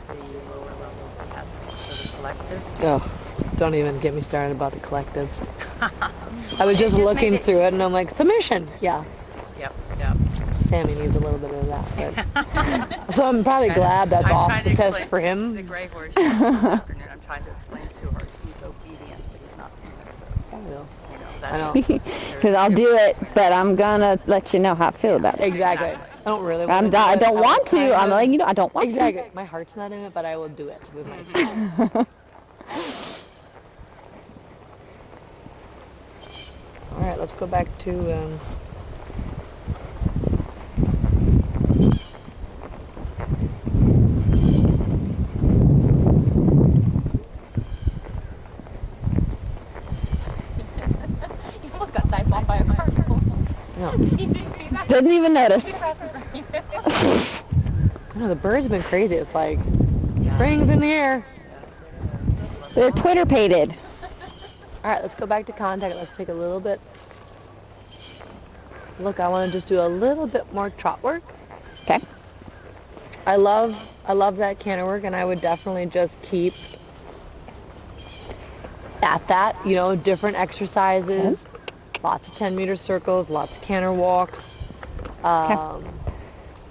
the lower level tests for the collectives. Oh, don't even get me started about the collectives. I was just looking through it and I'm like, submission. Yeah. Yep. Sammy needs a little bit of that. But. So I'm probably glad that's off the test for him. The gray horse this afternoon. I'm trying to explain to her he's obedient, but he's not submissive. I know. Because I'll do it, but I'm gonna let you know how I feel about it. Exactly. I don't really. I don't want to. I'm like, I don't want to. Exactly. My heart's not in it, but I will do it with my feet. All right, let's go back to. No. Didn't even notice. No, the birds have been crazy. It's like spring's in the air. They're Twitter-pated. All right, let's go back to contact. Let's take a little bit. Look, I want to just do a little bit more trot work. Okay. I love that canter work, and I would definitely just keep at that. You know, different exercises. Okay. Lots of 10-meter circles, lots of canter walks.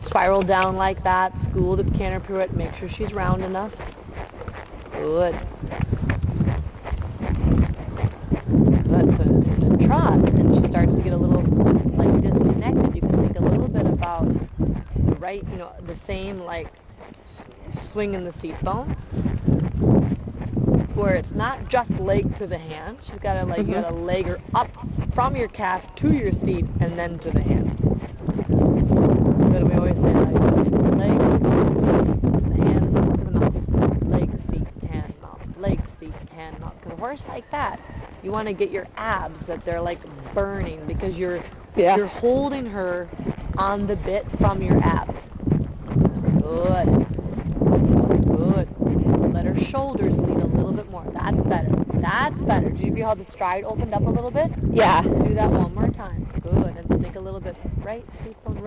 Spiral down like that. School the canter pirouette. Make sure she's round enough. Good. Good. So in the trot, and she starts to get a little like disconnected. You can think a little bit about the right, you know, the same like swing in the seat bones, where it's not just leg to the hand. She's got to like you got to leg her up from your calf to your seat and then to the hand. But we always say like leg to the hand to the mouth, leg seat hand mouth, leg seat hand mouth. Because a horse like that, you want to get your abs that they're like burning because you're holding her on the bit from your abs. Good. Let her shoulders lead a little bit more. That's better. That's better. Did you feel how the stride opened up a little bit? Yeah. Do that one more time. Good. And think a little bit right, seat bone,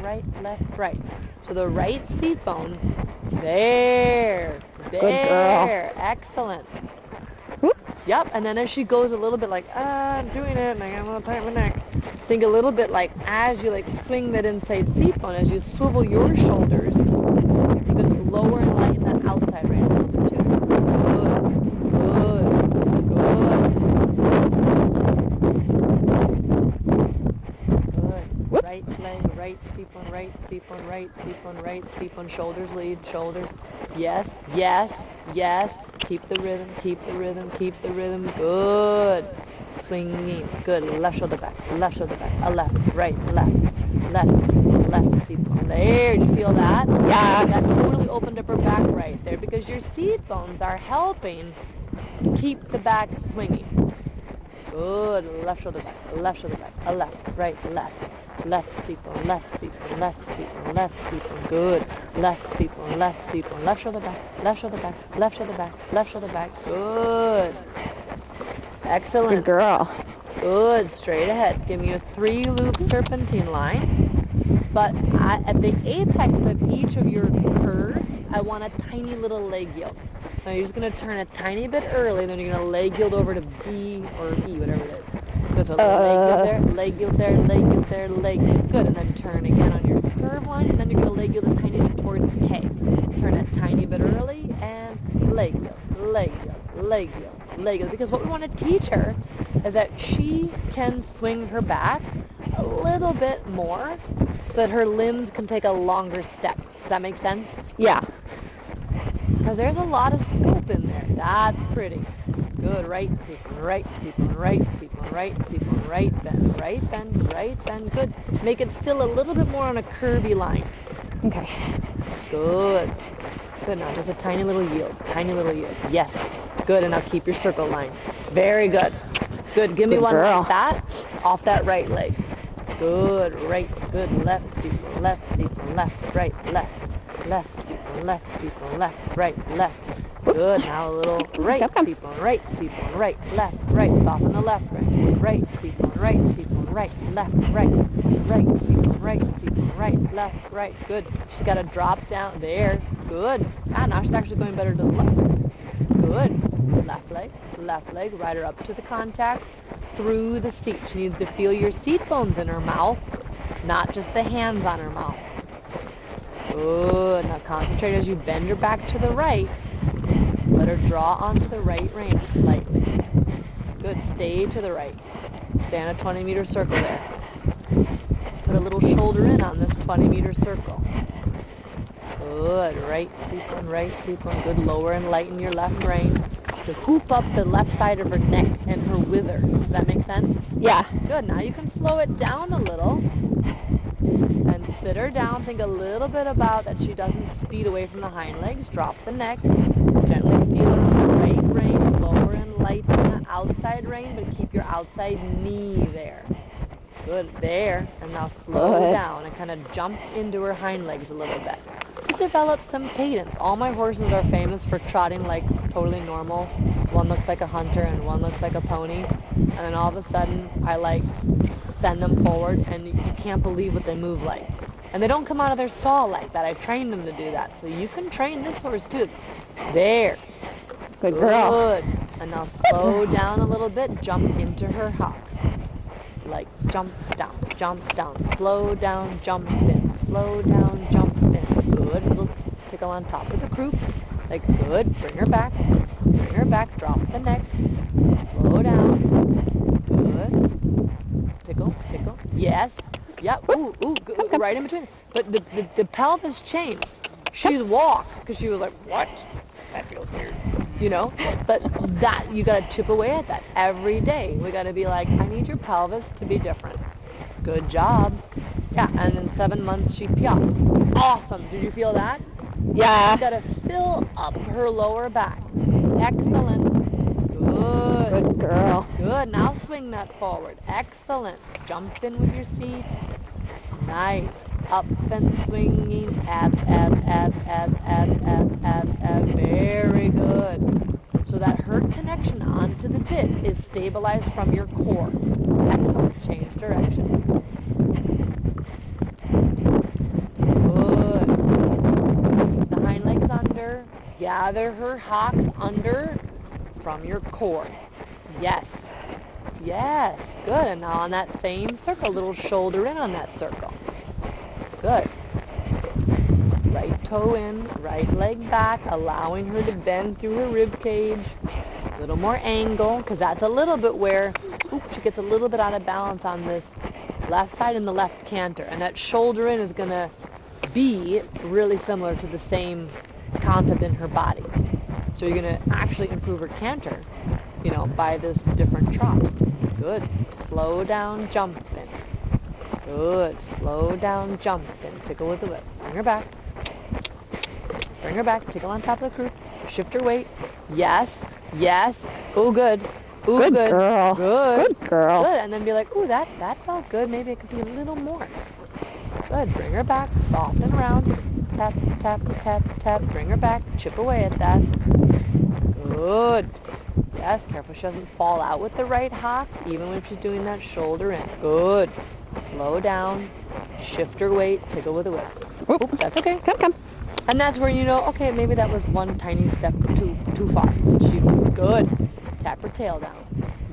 right, left, right. So the right seat bone, there. Good girl. Excellent. Whoop. Yep. And then as she goes a little bit like, I'm doing it, and I'm going to tighten my neck. Think a little bit like as you like swing that inside seat bone, as you swivel your shoulders, you can lower and lighten that outside right a little bit too. Good. Right leg, right, seat bone, right, seat bone, right, seat bone, right, seat bone, shoulders lead, shoulders. Yes. Keep the rhythm. Good. Swinging. Good. Left shoulder back. A left, right, left, seat bone. There, do you feel that? Yeah. That totally opened up her back right there because your seat bones are helping keep the back swinging. Good. Left shoulder back. A left, right, left seat bone, left seat bone. Good. Left seat bone, left shoulder back. Good. Excellent. Good girl. Good. Straight ahead. Give me a 3-loop serpentine line. But at the apex of each of your curves, I want a tiny little leg yield. So you're just going to turn a tiny bit early, then you're going to leg yield over to B or E, whatever it is. Good, so leg yield there. Good, and then turn again on your curve line, and then you're going to leg yield a tiny bit towards K. Turn a tiny bit early, and leg yield. Because what we want to teach her is that she can swing her back a little bit more so that her limbs can take a longer step. Does that make sense? Yeah. Because there's a lot of scope in there. That's pretty. Good. Right seat bone, right bend. Good. Make it still a little bit more on a curvy line. Okay. Good. Now just a tiny little yield. Yes. Good. And now keep your circle line. Very good. Good. Give me one like that off that right leg. Good. Right. Good. Left seat bone, left, right, left seat bone, left, right, left. Good. Now a little right seat bone, right, left, right. Soften the left, right seat bone, right, left, right, right, seat, right, left, right. Good. She's got to drop down. There. Good. Ah, now she's actually going better to the left. Good. Left leg, ride her up to the contact, through the seat. She needs to feel your seat bones in her mouth, not just the hands on her mouth. Good. Now concentrate as you bend her back to the right. Let her draw onto the right rein slightly. Good. Stay to the right. Stay on a 20-meter circle there. Put a little shoulder in on this 20-meter circle. Good. Right seat bone. Good. Lower and lighten your left rein to hoop up the left side of her neck and her wither. Does that make sense? Yeah. Good. Now you can slow it down a little and sit her down. Think a little bit about that she doesn't speed away from the hind legs. Drop the neck. Gently feel her on the right rein. Lower and lighten the outside rein, but keep your outside knee there. Good. There. And now slow down and kind of jump into her hind legs a little bit. To develop some cadence. All my horses are famous for trotting like totally normal. One looks like a hunter and one looks like a pony. And then all of a sudden, I like send them forward and you can't believe what they move like. And they don't come out of their stall like that. I trained them to do that. So you can train this horse too. There. Good girl. Good. And now slow down a little bit. Jump into her hocks. Like jump down. Slow down, jump in. Slow down, jump in. Good. Little tickle on top of the croup. Like good. Bring her back. Drop the neck. Slow down. Good. Tickle. Yes. Yep. Ooh. Good. Right in between. But the pelvis changed. She's walked because she was like, what? That feels weird. You know? But that, you got to chip away at that every day. We got to be like, I need your pelvis to be different. Good job. Yeah, and in 7 months she piops. Awesome. Did you feel that? Yeah. You got to fill up her lower back. Excellent. Good. Good girl. Good. Now swing that forward. Excellent. Jump in with your seat. Nice. Up and swinging. Ab. Very good. So that hurt connection onto the bit is stabilized from your core. Excellent. Change direction. Good. Keep the hind legs under. Gather her hocks under from your core. Yes. Good. And now on that same circle, little shoulder in on that circle. Good. Right toe in, right leg back, allowing her to bend through her rib cage. A little more angle, because that's a little bit where, she gets a little bit out of balance on this left side and the left canter. And that shoulder in is going to be really similar to the same concept in her body. So you're going to actually improve her canter, by this different trot. Good. Slow down, jump in. Good. Slow down, jump in. Tickle with the whip. Bring her back. Tickle on top of the croup. Shift her weight. Yes. Oh, good. Ooh, Good girl. Good. Good girl. Good. And then be like, ooh, that felt good. Maybe it could be a little more. Good. Bring her back. Soften around. Tap. Bring her back. Chip away at that. Good. Yes, careful she doesn't fall out with the right hock, even when she's doing that shoulder in. Good. Slow down. Shift her weight. Tickle with the whip. Oop, that's okay. Come. And that's where you know, okay, maybe that was one tiny step too far. She good. Tap her tail down.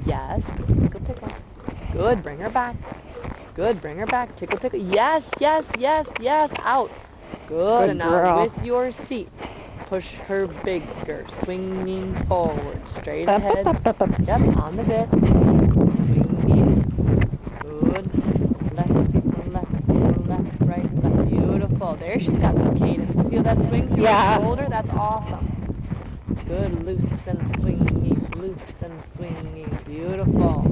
Yes. Tickle. Good. Bring her back. Tickle. Yes. Out. Good. And now girl. with your seat, push her bigger. Swinging forward. Straight ahead. Yep. On the bit. Swinging. Good. Left seat, left, right, left. Beautiful. There she's got some cadence. Feel that swing through her shoulder? That's awesome. Good. Loose and swinging. Beautiful.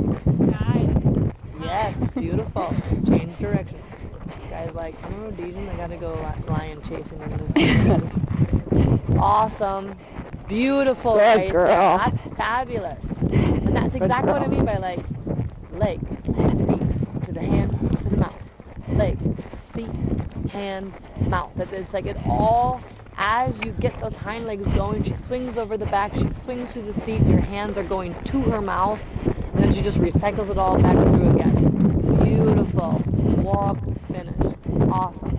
Yes, beautiful. Change direction. This guy's like, I'm a Rhodesian. I gotta go lion chasing in this. Awesome. Beautiful. Good right girl. there. That's fabulous. And that's exactly what I mean by like leg, seat, to the hand, to the mouth. Leg, seat, hand, mouth. It's like it all, as you get those hind legs going, she swings over the back, she swings through the seat, your hands are going to her mouth, and then she just recycles it all back through again. walk, finish. Awesome.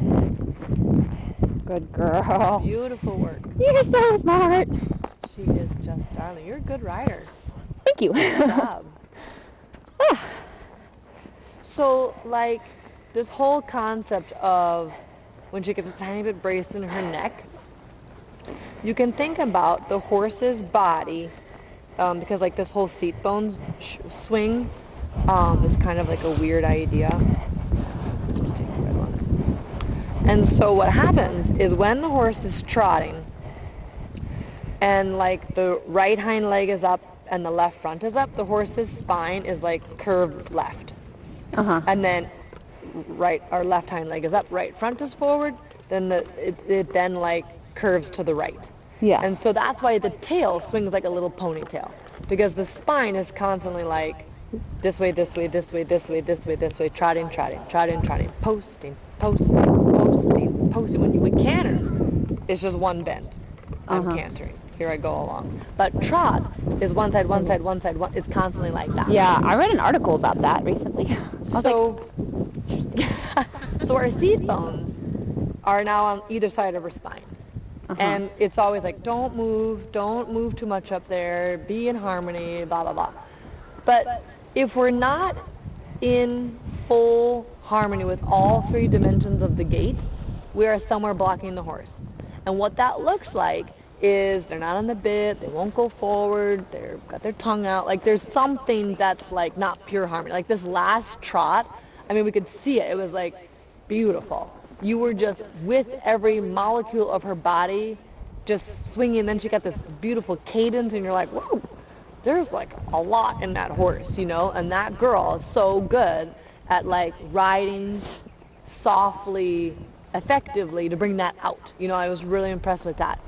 Good girl. Beautiful work. You're so smart. She is just darling. You're a good rider. Thank you. Good job. So, like, this whole concept of when she gets a tiny bit braced in her neck, you can think about the horse's body, because, like, this whole seat bones swing is kind of like a weird idea. Just take the red one. And so what happens is when the horse is trotting and, like, the right hind leg is up and the left front is up, the horse's spine is, like, curved left. And then our left hind leg is up, right front is forward, then it then like curves to the right. Yeah. And so that's why the tail swings like a little ponytail, because the spine is constantly like this way, this way, this way, this way, this way, this way, trotting, trotting, trotting, trotting, posting, posting, posting, posting. When you canter, it's just one bend. I'm cantering. Here I go along. But trot is one side, one side, one side, one. It's constantly like that. Yeah, I read an article about that recently. So our seat bones are now on either side of her spine. And it's always like, don't move too much up there, be in harmony, blah, blah, blah. But if we're not in full harmony with all three dimensions of the gait, we are somewhere blocking the horse. And what that looks like is they're not on the bit, they won't go forward, they've got their tongue out. Like, there's something that's like not pure harmony. Like this last trot, I mean, we could see it. It was like beautiful. You were just with every molecule of her body just swinging. Then she got this beautiful cadence, and you're like, whoa, there's like a lot in that horse, you know? And that girl is so good at like riding softly, effectively to bring that out. You know, I was really impressed with that.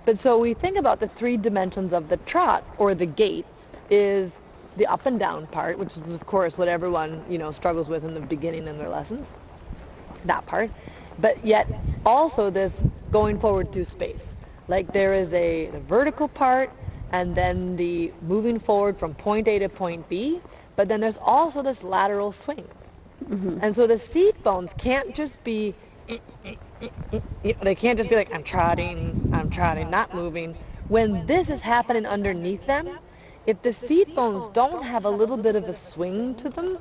But so we think about the three dimensions of the trot or the gait is the up and down part, which is of course what everyone, you know, struggles with in the beginning in their lessons, that part. But yet also this going forward through space. Like there is the vertical part and then the moving forward from point A to point B, but then there's also this lateral swing. And so the seat bones can't just be they can't just be like, I'm trotting, not moving. When this is happening underneath them, if the seat bones don't have a little bit of a swing to them,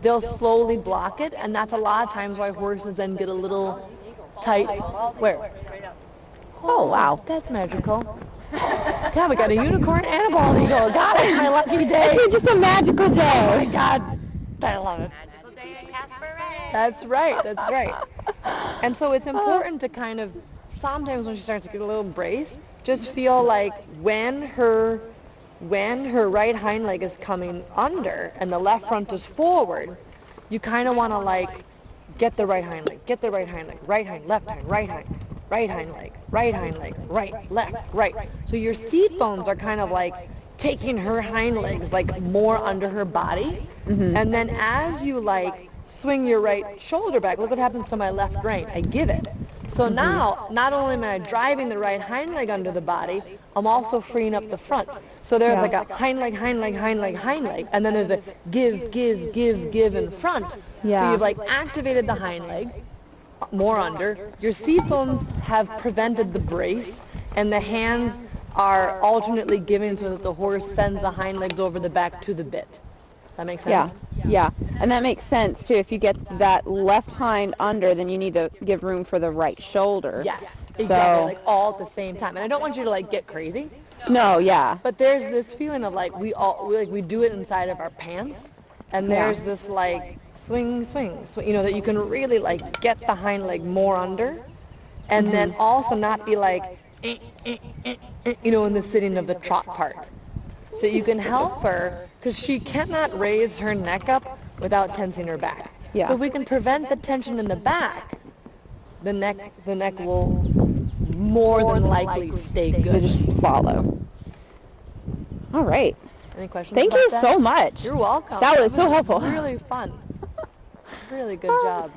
they'll slowly block it, and that's a lot of times why horses then get a little tight. Where? Oh, wow. That's magical. God, we got a unicorn and a bald eagle. God, it's my lucky day. It's just a magical day. Oh my God, I love it. Magical day in Casper Ray. That's right, that's right. And so it's important to kind of, sometimes when she starts to get a little braced, just feel like when her right hind leg is coming under and the left front is forward, you kind of want to like get the right hind leg, right hind, left hind, right hind leg, right, left, right. So your seat bones are kind of like taking her hind legs like more under her body. And then as you like swing your right shoulder back, look what happens to my left brain. I give it. So now, not only am I driving the right hind leg under the body, I'm also freeing up the front. So there's like a hind leg, and then there's a give in front. So you've like activated the hind leg, more under. Your seat bones have prevented the brace, and the hands are alternately giving so that the horse sends the hind legs over the back to the bit. That makes sense? Yeah. And that makes sense, too. If you get that left hind under, then you need to give room for the right shoulder. Yes, exactly, So, like all at the same time. And I don't want you to like get crazy. no, yeah. But there's this feeling of like we do it inside of our pants, and there's this like swing, you know, that you can really like get the hind leg more under, and then also not be like, you know, in the sitting of the trot part. So you can help her, because she cannot raise her neck up without tensing her back. Yeah. So if we can prevent the tension in the back, the neck will more than likely stay They good. just follow. All right. Any questions? Thank about you that? so much. You're welcome. That was so helpful. Really fun. Really good job.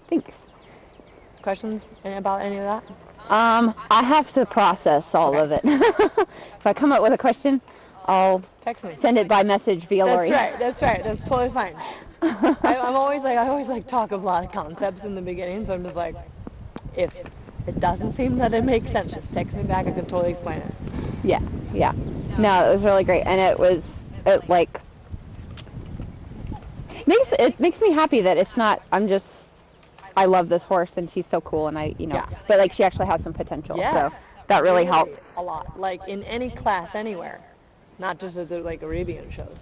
Thanks. Questions about any of that? I have to process all of it. If I come up with a question, I'll Text me. send it by message via Lori. That's right. That's totally fine. I'm always like, I always like talk of a lot of concepts in the beginning, so I'm just like, if it doesn't seem that it makes sense, just text me back. I can totally explain it. Yeah, yeah. No, it was really great, and it like makes me happy that it's not. I love this horse, and she's so cool, and Yeah. but like she actually has some potential. Yeah. So that really helps. A lot. Like in any class anywhere, not just at the like Arabian shows.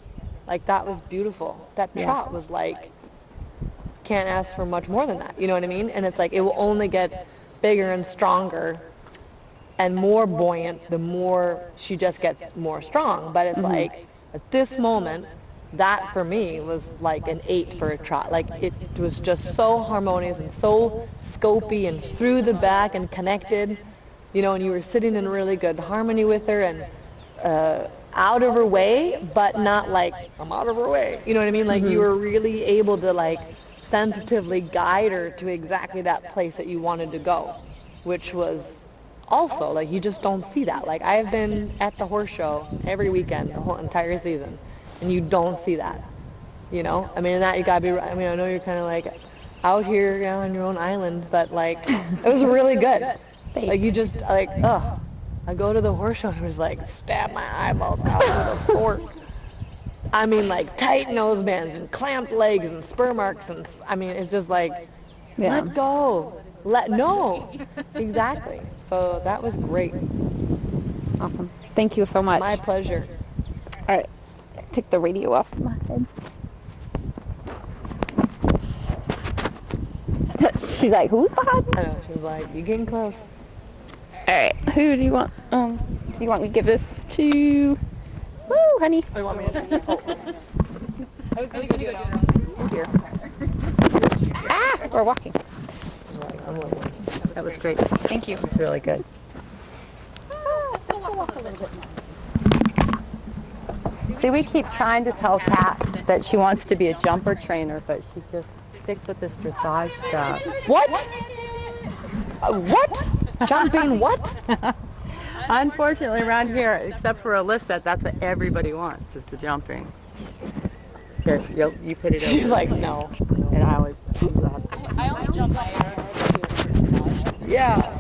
Like that was beautiful. That trot was like, can't ask for much more than that. You know what I mean? And it's like it will only get bigger and stronger and more buoyant the more she just gets more strong. But it's like at this moment, that for me was like an 8 for a trot. Like it was just so harmonious and so scopy and through the back and connected, you know, and you were sitting in really good harmony with her and out of her way, but not like I'm out of her way. You know what I mean? Like you were really able to like sensitively guide her to exactly that place that you wanted to go, which was also like you just don't see that. Like I've been at the horse show every weekend the whole entire season. And you don't see that, you know? I mean, that you gotta be, I mean, I know you're kind of like out here, you know, on your own island, but like, it was really good. Like, you just, like, I go to the horse show and it was like, stab my eyeballs out with a fork. I mean, like, tight nosebands and clamped legs and spur marks and, I mean, it's just like, let go. No. Exactly. So that was great. Awesome. Thank you so much. My pleasure. All right. Take the radio off my head. She's like, who's behind me? I know, she's like, you're getting close. Alright, who do you want? Do you want me to give this to? Woo, honey. Oh, you want me to? Oh. I was going to go down Here. Ah, we're walking. I'm looking. That was great. Thank you. It's really good. See, we keep trying to tell Kat that she wants to be a jumper trainer, but she just sticks with this dressage stuff. What? What? Jumping what? Unfortunately, around here, except for Alyssa, that's what everybody wants, is the jumping. Here, you put it over. She's like, no. And I always I only jump by air. Yeah.